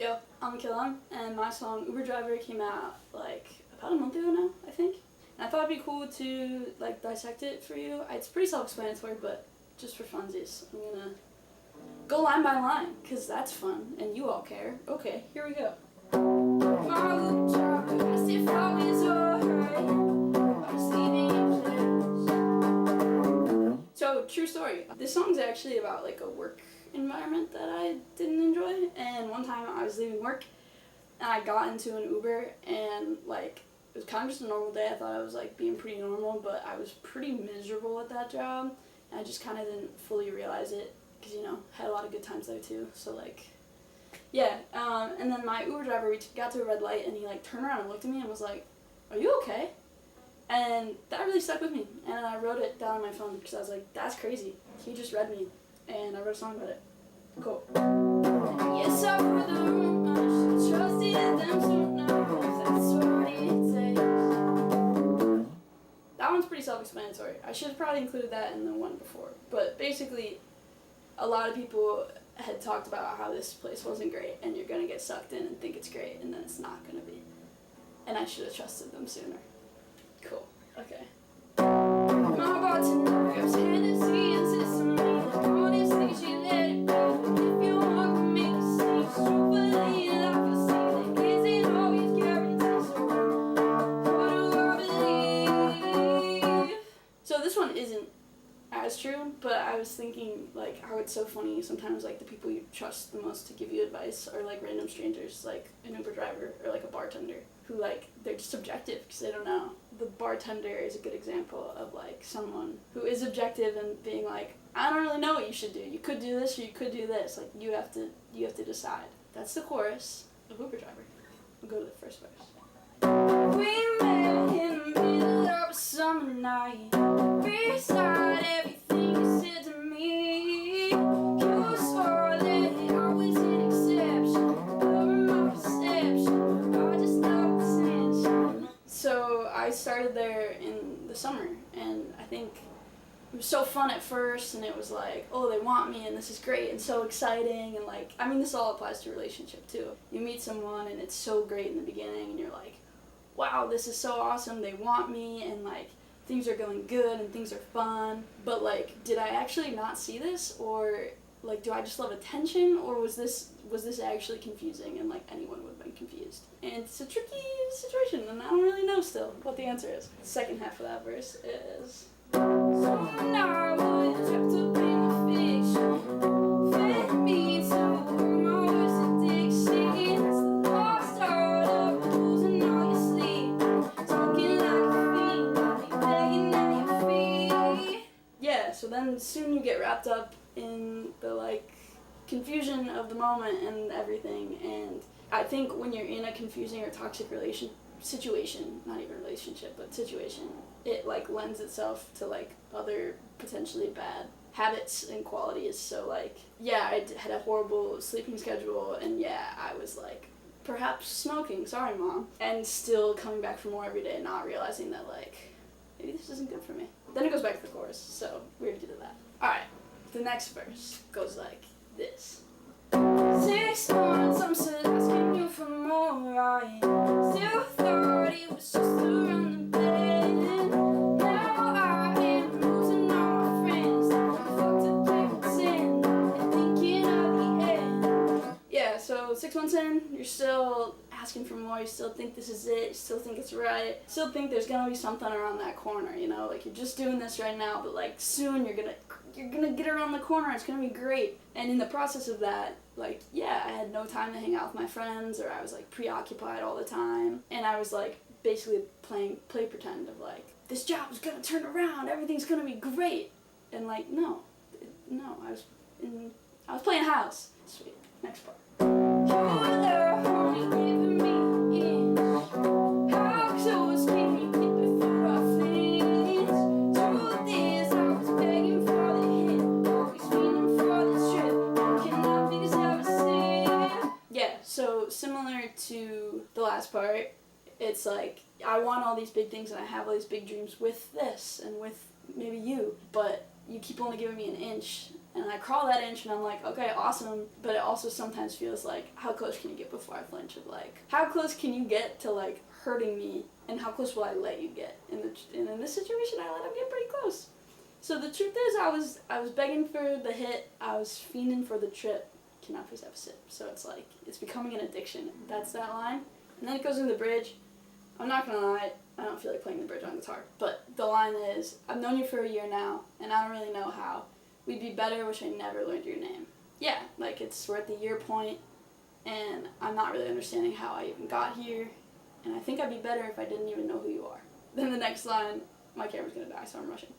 Yo, I'm Killam, and my song Uber Driver came out like about a month ago now, I think. And I thought it'd be cool to like dissect it for you. It's pretty self-explanatory, but just for funsies, I'm gonna go line by line, because that's fun, and you all care. Okay, here we go. My Uber driver asked if I was alright. I was leaving your place. So, true story. This song's actually about like a work environment that I didn't enjoy, and one time I was leaving work and I got into an Uber, and like it was kind of just a normal day. I thought I was like being pretty normal, but I was pretty miserable at that job, and I just kind of didn't fully realize it because, you know, had a lot of good times there too. So like, yeah, and then my Uber driver, we got to a red light and he like turned around and looked at me and was like, "Are you okay?" And that really stuck with me, and I wrote it down on my phone because I was like, that's crazy. He just read me, and I wrote a song about it. Cool. Yes, I put the room, I should trusted them so now that's what it takes. That one's pretty self-explanatory. I should have probably included that in the one before. But basically, a lot of people had talked about how this place wasn't great, and you're going to get sucked in and think it's great, and then it's not going to be. And I should have trusted them sooner. Cool. Okay. My bartender grabs Hennessy and says to me that honestly she let it be. If you want to make mistakes, truthfully I can see that isn't always guaranteed. So what do I believe? So this one isn't as true, but I was thinking like how it's so funny sometimes, like the people you trust the most to give you advice are like random strangers, like an Uber driver or like a bartender, who like they're just objective because they don't know. The bartender is a good example of like someone who is objective and being like, I don't really know what you should do. You could do this or you could do this. Like you have to decide. That's the chorus of Uber Driver. We'll go to the first verse. We met in the middle of a summer night. Beside everything you said to me, you swore that I was an exception. Over my perception, I just love attention. So I started there in the summer, and I think it was so fun at first, and it was like, oh, they want me, and this is great, and so exciting, and like, I mean, this all applies to a relationship too. You meet someone, and it's so great in the beginning, and you're like, wow, this is so awesome, they want me, and like, things are going good, and things are fun, but like, did I actually not see this, or like, do I just love attention, or was this actually confusing, and like, anyone would have been confused? And it's a tricky situation, and I don't really know still what the answer is. The second half of that verse is, so now I was wrapped up in a fiction, fed me to all my worst addictions, the lost art of losing all your sleep, talking like a fiend, begging at your feet. Yeah, so then soon you get wrapped up in the like confusion of the moment and everything, and I think when you're in a confusing or toxic situation, not even relationship, but situation, it like lends itself to like other potentially bad habits and qualities. So like, yeah, I had a horrible sleeping schedule, and yeah, I was like perhaps smoking, sorry mom, and still coming back for more every day and not realizing that like maybe this isn't good for me. Then it goes back to the chorus, so we already did that. Alright, the next verse goes like this. 6 months I'm still asking you for more, I still thought it was just around the bend. Now I am losing all my friends, fucked up and pretend, and thinking of the end. Yeah, so 6 months in, you're still asking for more, you still think this is it, you still think it's right, still think there's gonna be something around that corner, you know, like you're just doing this right now, but like soon you're gonna get around the corner, it's gonna be great. And in the process of that, like, yeah, I had no time to hang out with my friends, or I was like preoccupied all the time, and I was like basically play pretend of like, this job is gonna turn around, everything's gonna be great, and like, no, I was playing house. Sweet. Next part. You're only giving me an inch. How close can you get before I flinch? Truth is, I was begging for the hit, always waiting for the trip. Can nothing's ever slip? Yeah, so similar to the last part, it's like, I want all these big things and I have all these big dreams with this and with maybe you, but you keep only giving me an inch, And I crawl that inch and I'm like, okay, awesome. But it also sometimes feels like, how close can you get before I flinch? Of like, how close can you get to like hurting me, and how close will I let you get? And in this situation, I let him get pretty close. So the truth is, I was begging for the hit. I was fiending for the trip. Can I please have a sip? So it's like, it's becoming an addiction. That's that line. And then it goes into the bridge. I'm not gonna lie, I don't feel like playing the bridge on guitar. But the line is, I've known you for a year now, and I don't really know how. We'd be better, wish I never learned your name. Yeah, like we're at the year point, and I'm not really understanding how I even got here, and I think I'd be better if I didn't even know who you are. Then the next line, my camera's gonna die, so I'm rushing.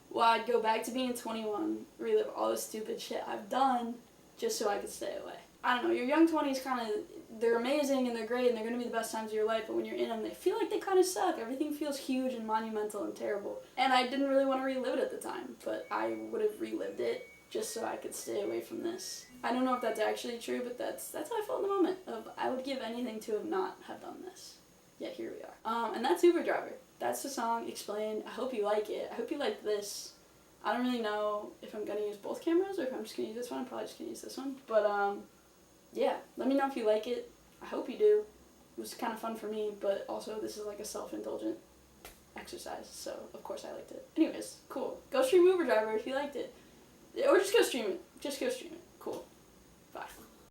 Well, I'd go back to being 21, relive all the stupid shit I've done, just so I could stay away. I don't know, your young 20s kind of, they're amazing and they're great and they're going to be the best times of your life, but when you're in them, they feel like they kind of suck. Everything feels huge and monumental and terrible. And I didn't really want to relive it at the time, but I would have relived it just so I could stay away from this. I don't know if that's actually true, but that's how I felt in the moment. I would give anything to have not have done this. Yet here we are. And that's Uber Driver. That's the song explained. I hope you like it. I hope you like this. I don't really know if I'm going to use both cameras or if I'm just going to use this one. I'm probably just going to use this one. But yeah, let me know if you like it. I hope you do. It was kind of fun for me, but also this is like a self-indulgent exercise, so of course I liked it. Anyways, cool. Go stream Uber Driver if you liked it. Or just go stream it. Just go stream it.